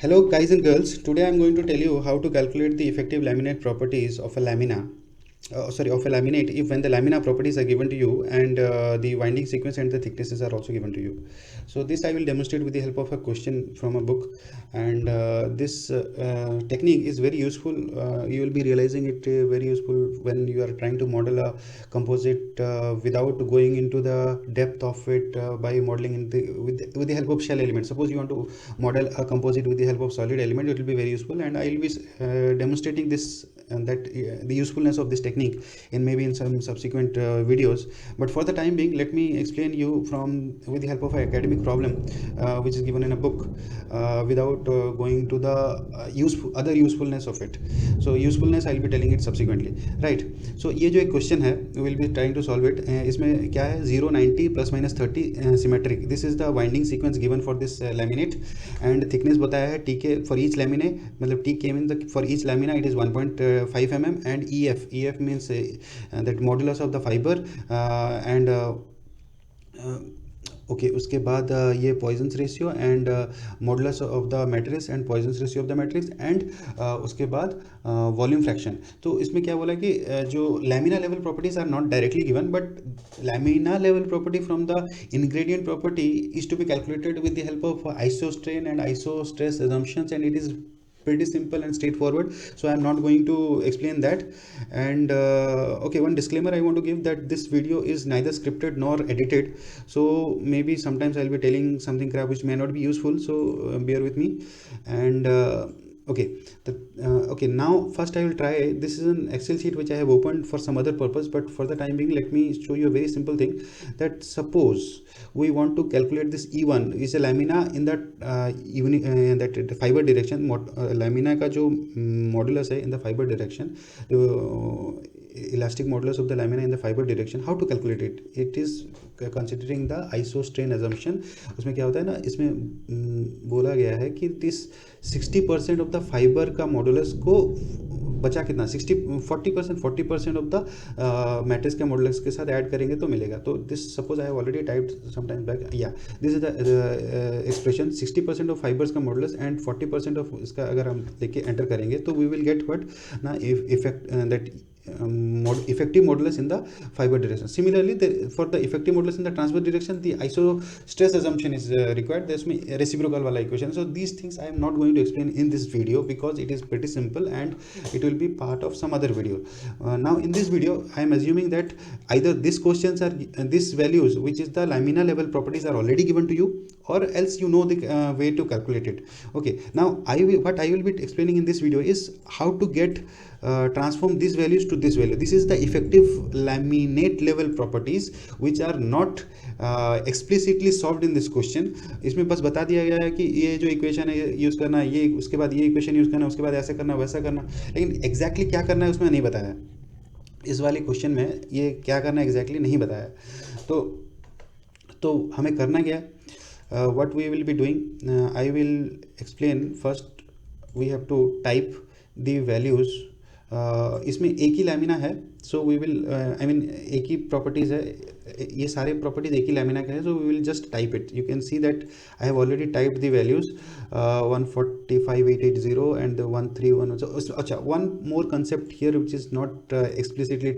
Hello guys and girls, today I am going to tell you how to calculate the effective laminate properties of a lamina. Of a laminate if when the lamina properties are given to you and the winding sequence and the thicknesses are also given to you. So this I will demonstrate with the help of a question from a book, and this technique is very useful. You will be realizing it very useful when you are trying to model a composite without going into the depth of it by modeling with the help of shell elements. Suppose you want to model a composite with the help of solid element, it will be very useful, and I will be demonstrating this and that the usefulness of this technique in some subsequent videos. But for the time being, let me explain you from with the help of an academic problem which is given in a book without going to the other usefulness of it. So usefulness I'll be telling it subsequently, right? So ये जो एक question है, we will be trying to solve it. इसमें क्या है, 0 90 plus minus 30 symmetric. This is the winding sequence given for this laminate, and thickness बताया है TK for each lamina, मतलब TK means for each lamina it is 1.5 mm, and EF means that modulus of the fiber and okay उसके बाद ये Poisson's ratio and modulus of the matrix and Poisson's ratio of the matrix and उसके बाद volume fraction. तो इसमें क्या बोला कि जो lamina level properties are not directly given, but lamina level property from the ingredient property is to be calculated with the help of isostrain and isostress assumptions, and it is pretty simple and straightforward, so I'm not going to explain that. And okay, one disclaimer I want to give, that this video is neither scripted nor edited, so maybe sometimes I'll be telling something crap which may not be useful, so bear with me. And okay, okay, now first I will try. This is an Excel sheet which I have opened for some other purpose, but for the time being let me show you a very simple thing. That suppose we want to calculate this E1 is a lamina in that that fiber direction. Lamina का जो modulus है in the fiber direction, elastic modulus of the lamina in the fiber direction. How to calculate it? It is considering the isostrain assumption. उसमें क्या होता है ना, इसमें बोला गया है कि this 60% ऑफ द फाइबर का मॉडुलस को बचा कितना, 40% ऑफ द मैट्रिक्स के मॉडुलस के साथ ऐड करेंगे तो मिलेगा. तो this suppose I have already typed some time back, या this is the expression 60% of fibres का मॉडुलस एंड 40% ऑफ इसका अगर हम लेके एंटर करेंगे तो वी विल गेट व्हाट ना, effect that effective modulus in the fiber direction. Similarly, for the effective modulus in the transverse direction, the isostress assumption is required. There's me reciprocal wala equation. So these things I am not going to explain in this video because it is pretty simple and it will be part of some other video. Now in this video I am assuming that either these questions are these values which is the lamina level properties are already given to you, or else you know the way to calculate it. Okay, now what I will be explaining in this video is how to get transform these values to this value. This is the effective laminate level properties which are not explicitly solved in this question. इसमें बस बता दिया गया है कि ये जो equation है यूज़ करना, ये उसके बाद ये इक्वेशन यूज़ करना, उसके बाद ऐसा करना वैसा करना, लेकिन एग्जैक्टली क्या करना है उसमें नहीं बताया. इस वाले क्वेश्चन में ये क्या करना है एग्जैक्टली नहीं बताया. तो हमें करना क्या, what we will be doing, I will explain. First we have to type the values. इसमें एक ही लैमिना है, so we will I mean एक ही प्रॉपर्टीज़ है, ये सारे प्रॉपर्टीज़ एक ही लैमिना के हैं, so we will just type it. You can see that I have already typed the values 145,880 and 131. अच्छा, one more concept here which is not explicitly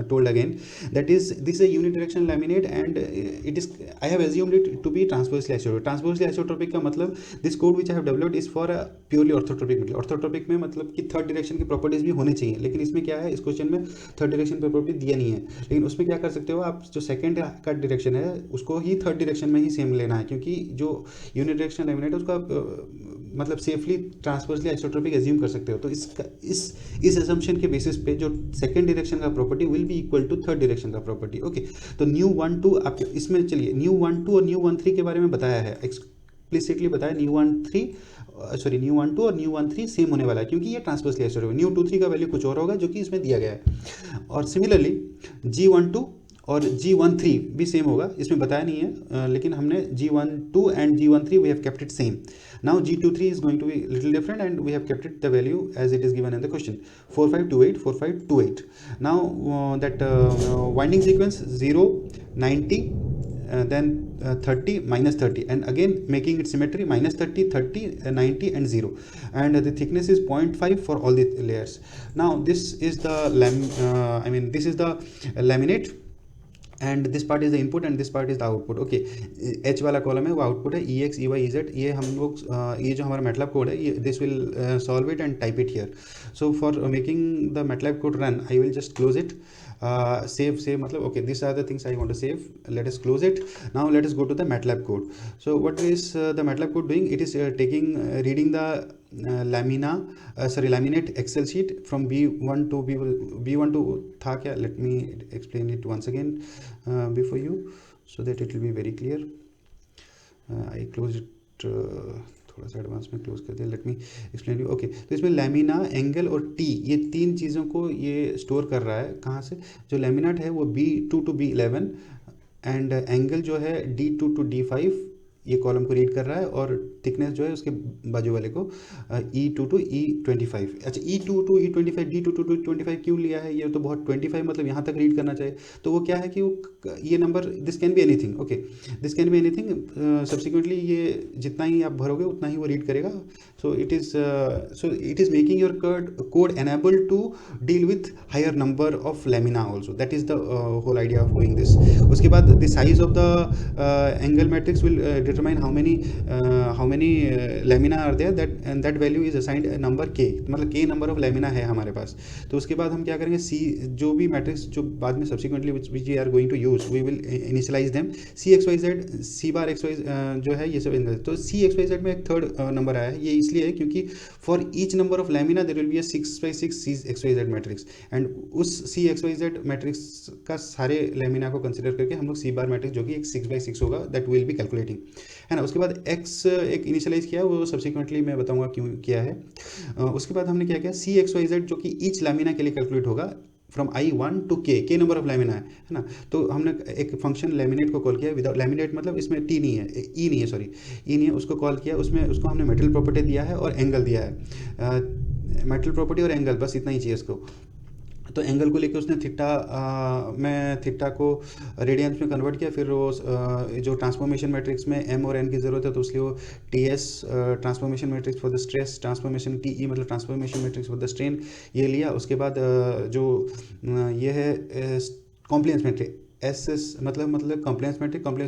told again, that is this is a unidirectional laminate and it is, I have assumed it to be transversely isotropic. Transversely isotropic का मतलब this code which I have developed is for a purely orthotropic metal. Orthotropic में मतलब कि third direction की properties भी होनी चाहिए, लेकिन इसमें क्या है, इस क्वेश्चन में थर्ड डायरेक्शन पर प्रॉपर्टी दिया नहीं है, लेकिन उसमें क्या कर सकते हो आप, जो सेकंड का डायरेक्शन है उसको ही थर्ड डायरेक्शन में ही सेम लेना है, क्योंकि जो यूनिडायरेक्शनल लैमिनेट है उसका मतलब सेफली ट्रांसवर्सली आइसोट्रोपिक एज्यूम कर सकते हो. तो इसका इस असम्पशन के बेसिस पे जो सेकंड डायरेक्शन का property will be equal to third direction का प्रॉपर्टी. ओके, तो न्यू 1 2 आप इसमें चलिए न्यू 1 2 और न्यू 1 3 के बारे में बताया है, एक्सप्लिसिटली बताया. न्यू 1 2 और न्यू 1 3 सेम होने वाला है क्योंकि ये ट्रांसवर्सली आइसोट्रोपिक. न्यू 2 3 का वैल्यू कुछ और होगा जो कि इसमें दिया गया है. और सिमिलरली G12 और G13 भी सेम होगा, इसमें बताया नहीं है, लेकिन हमने G12 and G13 we have kept it same. Now G23 is going to be little different and we have kept it the value as it is given in the question, 4528 4528. Now that winding sequence 0 90 then 30 minus 30, and again making it symmetry minus 30, 30, 90 and 0, and the thickness is 0.5 for all the layers. Now this is the this is the laminate, and this part is the input and this part is the output. Okay, H वाला column है वो output है, E X E Y E Z, ये हम लोग ये जो हमारा मैटलैब कोड है, ये this will solve it and type it here. So for making the MATLAB code run, I will just close it. Save मतलब okay, these are the things I want to save. Let us close it. Now let us go to the MATLAB code. So what is the MATLAB code doing? It is reading the laminate Excel sheet from B1 to B1 to था क्या? Let me explain it once again before you, so that it will be very clear. I closed it थोड़ा सा advance में close कर दिया. Let me explain you. Okay, तो इसमें lamina, angle और टी, ये तीन चीज़ों को ये स्टोर कर रहा है. कहाँ से? जो लैमिनाट है वो B2 to B11, and angle जो है D2 to D5, ये कॉलम को रीड कर रहा है, और थिकनेस जो है उसके बाजू वाले को E2 to E25. अच्छा, E2 to E25, D2 to E25 क्यों लिया है? ये तो बहुत 25 मतलब यहाँ तक रीड करना चाहिए. तो वो क्या है कि वो ये number, this can be anything. Okay, this can be anything. Subsequently ये जितना ही आप भरोगे उतना ही वो रीड करेगा. So it is making your code enable to deal with higher number of lamina also. That is the whole idea of doing this. उसके बाद the size of the angle matrix will determine how many lamina are there, and that value is assigned a number k, मतलब k number of lamina है हमारे पास. तो उसके बाद हम क्या करेंगे, c जो भी मैट्रिक्स जो बाद में subsequently which we are going to use, we will initialize them. c x y z, c bar x y जो है ये सब. तो c x y z में एक थर्ड नंबर आया है. ये इसलिए है क्योंकि for each number of lamina there will be a 6x6 c x y z matrix, and उस c x y z matrix का सारे लैमिना को कंसिडर करके हम लोग c bar मैट्रिक्स जो कि एक 6x6 होगा, that will be calculating, है ना. उसके बाद x एक इनिशियलाइज किया, वो सब्सिक्वेंटली मैं बताऊंगा क्यों किया है. उसके बाद हमने क्या किया, सी एक्स वाई जेड जो कि ईच लैमिना के लिए कैलकुलेट होगा from I1 to k number of lamina है ना. तो हमने एक फंक्शन लैमिनेट को कॉल किया. विदाउट लैमिनेट मतलब इसमें टी नहीं है, ई नहीं है, सॉरी ई नहीं है, उसको कॉल किया. उसमें उसको हमने मेटल प्रॉपर्टी दिया है और एंगल दिया है. मेटल प्रॉपर्टी और एंगल, बस इतना ही चाहिए इसको. तो एंगल को लेके उसने थीटा को रेडियंस में कन्वर्ट किया. फिर वो जो ट्रांसफॉर्मेशन मैट्रिक्स में एम और एन की ज़रूरत है, तो उसलिए वो T S transformation matrix for the stress, transformation T E मतलब transformation matrix for the strain, ये लिया. उसके बाद जो ये है कॉम्प्लेक्स मैट्रिक्स, एस मतलब कॉम्प्लेक्स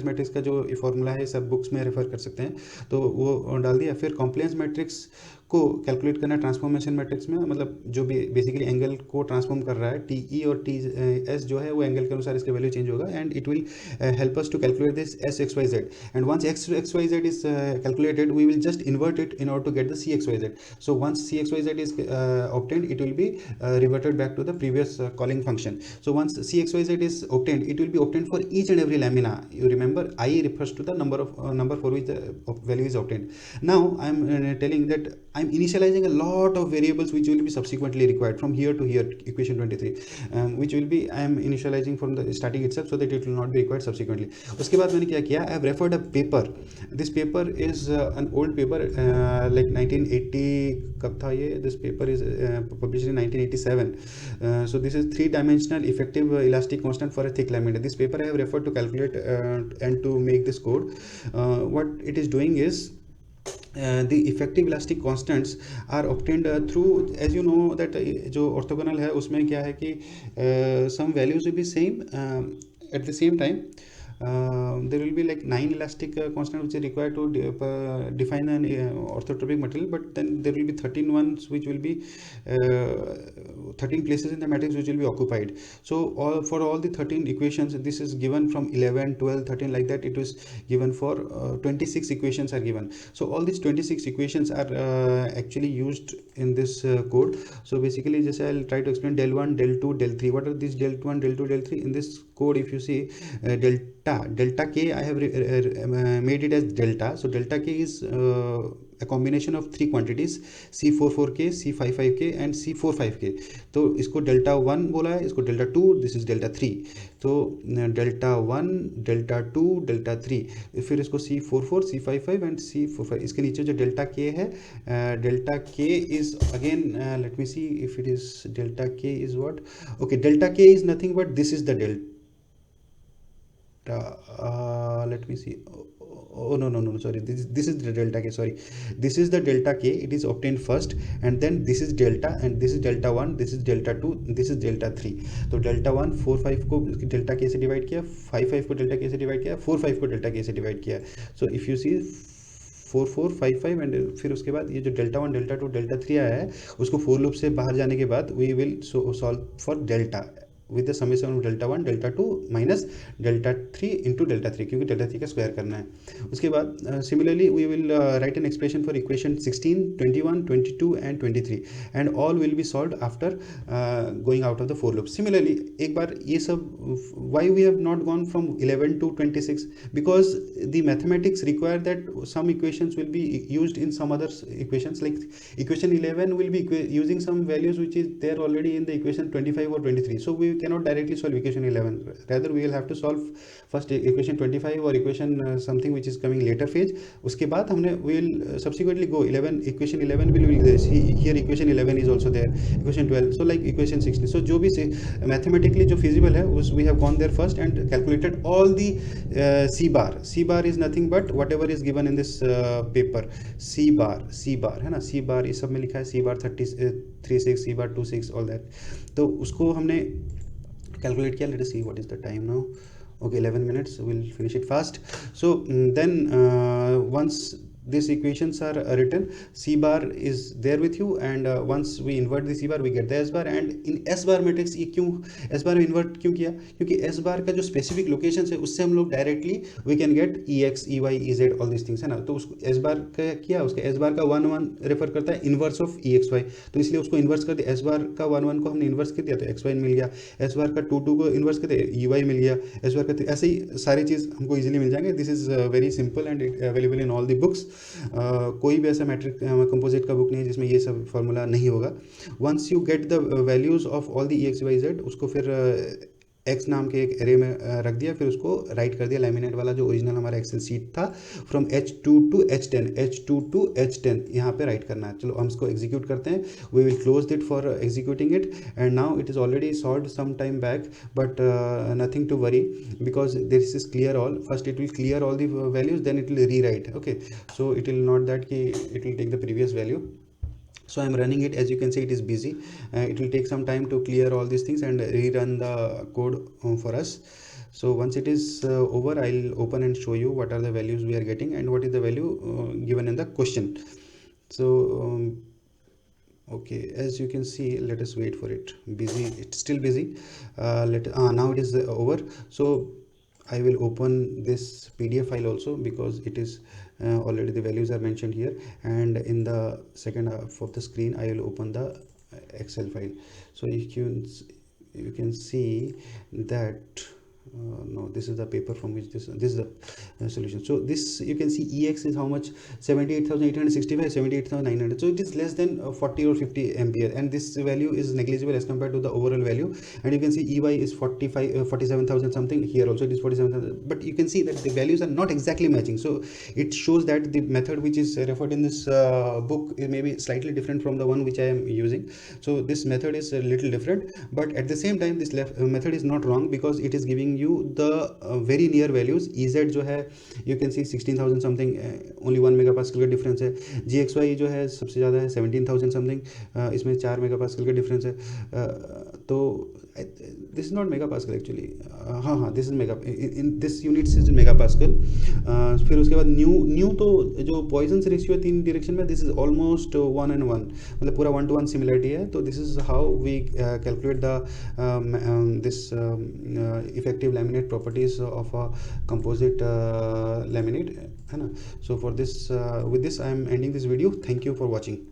मैट्रिक्स का जो फॉर्मूला है सब बुक्स में रेफर कर सकते हैं, तो वो डाल दिया. फिर कॉम्प्लेक्स मैट्रिक्स को कैलकुलेट करना ट्रांसफॉर्मेशन मैट्रिक्स में, मतलब जो भी बेसिकली एंगल को ट्रांसफॉर्म कर रहा है, टी ई और टी एस जो है वो एंगल के अनुसार इसके वैल्यू चेंज होगा, and it will help us to calculate this S X Y Z. And once X Y Z is calculated, we will just invert it in order to get the C X Y Z. So once C X Y Z is obtained, it will be reverted back to the previous calling function. So once cxyz is obtained, it will be obtained for each and every lamina. You remember I refers to the number for which the value is obtained. Now I am telling that I am initializing a lot of variables which will be subsequently required from here to here, equation 23, which will be I am initializing from the starting itself, so that it will not be required subsequently. उसके बाद मैंने क्या किया, I have referred a paper. This paper is an old paper, like 1980 कब था ये. This paper is published in 1987. So this is 3-dimensional effective elastic constant for a thick lamina. This paper I have referred to calculate and to make this code. What it is doing is the effective elastic constants are obtained through, as you know that जो orthogonal है उसमें क्या है कि some values will be same at the same time. There will be like 9 elastic constant which is required to define an orthotropic material, but then there will be 13 ones which will be 13 places in the matrix which will be occupied. So for all the 13 equations, this is given from 11, 12, 13 like that. It was given for 26 equations are given. So all these 26 equations are actually used in this code. So basically just I'll try to explain del 1, del 2, del 3. What are these del 1, del 2, del 3? In this code, if you see delta k, I have made it as delta. So delta k is a combination of 3 quantities, C44k, C55k and C45k. तो इसको delta 1 बोला है, इसको delta 2, this is delta 3. तो delta 1, delta 2, delta 3, फिर इसको C44, C55 and C45. इसके नीचे जो delta k है, delta k is again, let me see if it is delta k is what. Okay, delta k is nothing but this is the delta. let me see. Oh, no, sorry, this is the delta k, sorry, this is the delta k, it is obtained first, and then this is delta, and this is delta 1, this is delta 2, this is delta 3. तो delta 1 4 5 को delta k से divide किया, 5 5 को delta k से divide किया, 4 5 को delta k से divide किया. So if you see 4 4 5 5 and फिर उसके बाद ये जो डेल्टा 1 डेल्टा 2 डेल्टा 3 आया है उसको फोर लूप से बाहर जाने के बाद we will solve for delta with the summation of delta 1 delta 2 minus delta 3 into delta 3, क्योंकि डेल्टा 3 का स्क्वायर करना है. उसके बाद similarly we will write an expression for equation 16 21 22 and 23 and all will be solve after going out of the for loop. Similarly एक बार ये सब why we have not gone from 11 to 26, because the mathematics require that some equations will be used in some other equations, like equation 11 will be using some values which is there already in the equation 25 or 23, so we cannot directly solve equation 11, rather we will have to solve first equation 25 or equation something which is coming later phase. उसके बाद हमने we will subsequently go 11 equation 11 will be there, here equation 11 is also there, equation 12, so like equation 16. so जो भी से mathematically जो feasible है उस we have gone there first and calculated all the c bar is nothing but whatever is given in this paper. C bar है ना, सी बार इस सब में लिखा है, सी बार 36, सी बार 26, ऑल दैट. तो उसको हमने कैलकुलेट किया. Let us see what is the time now. Okay, 11 minutes, we'll finish it fast. So then once these equations are written, c bar is there with you, and once we invert the c bar we get the s bar. And in s bar matrix ये क्यों s bar में invert क्यों किया, क्योंकि s bar का जो specific location है उससे हम लोग directly we can get ex ey ez all this things है ना. तो उसको s bar का किया, उसके s bar का 1 1 रेफर करता है इन्वर्स ऑफ exy, तो इसलिए उसको इन्वर्स कर दिया. s bar का 1 1 को हमने इन्वर्स कर दिया तो xy मिल गया. s bar का 2 2 को इन्वर्स कर दिया ey मिल गया. s bar का ऐसे ही सारी चीज़ हमको इजीली मिल जाएंगे. This is very simple and available in all the books. कोई भी ऐसा मैट्रिक कंपोजिट का बुक नहीं है जिसमें ये सब फार्मूला नहीं होगा. Once you get the values of all the X Y Z, उसको फिर एक्स नाम के एक एरे में रख दिया, फिर उसको राइट कर दिया लैमिनेट वाला जो ओरिजिनल हमारा एक्सेल सीट था, फ्रॉम H2 टू H10 यहाँ पे राइट करना है. चलो हम इसको एग्जीक्यूट करते हैं. We will close it for executing it, and now it is already solved some time back, but nothing to worry because this is clear all. First it will clear all the values, then it will rewrite. Okay, so it will not that कि it will take the previous value. So I am running it. As you can see, it is busy. It will take some time to clear all these things and rerun the code for us. So once it is over, I'll open and show you what are the values we are getting and what is the value given in the question. So okay, as you can see, let us wait for it. Busy, it's still busy. Now it is over. So I will open this PDF file also because it is already the values are mentioned here, and in the second half of the screen I will open the Excel file. So you can see that no, this is the paper from which this is the solution. So this you can see ex is how much, 78,865, 78,900. so it is less than 40 or 50 ampere, and this value is negligible as compared to the overall value. And you can see ey is 47,000 something. Here also it is 47,000, but you can see that the values are not exactly matching. So it shows that the method which is referred in this book is maybe slightly different from the one which I am using. So this method is a little different, but at the same time this method is not wrong because it is giving you the very near values. Ez जो है you can see 16,000 something, only 1 megapascal का difference है. gxy जो है सबसे ज़्यादा है 17,000 something, इसमें 4 मेगापास्कल का डिफरेंस है. तो this is not megapascal actually, हाँ this is mega, in this units is megapascal. फिर उसके बाद न्यू तो जो पॉइजन्स रेशियो है 3 डायरेक्शन में, दिस इज ऑलमोस्ट 1 and 1, मतलब पूरा 1 to 1 सिमिलरिटी है. तो this is how we calculate the this effective laminate properties of a composite laminate है ना. So for this with this I am ending this video. Thank you for watching.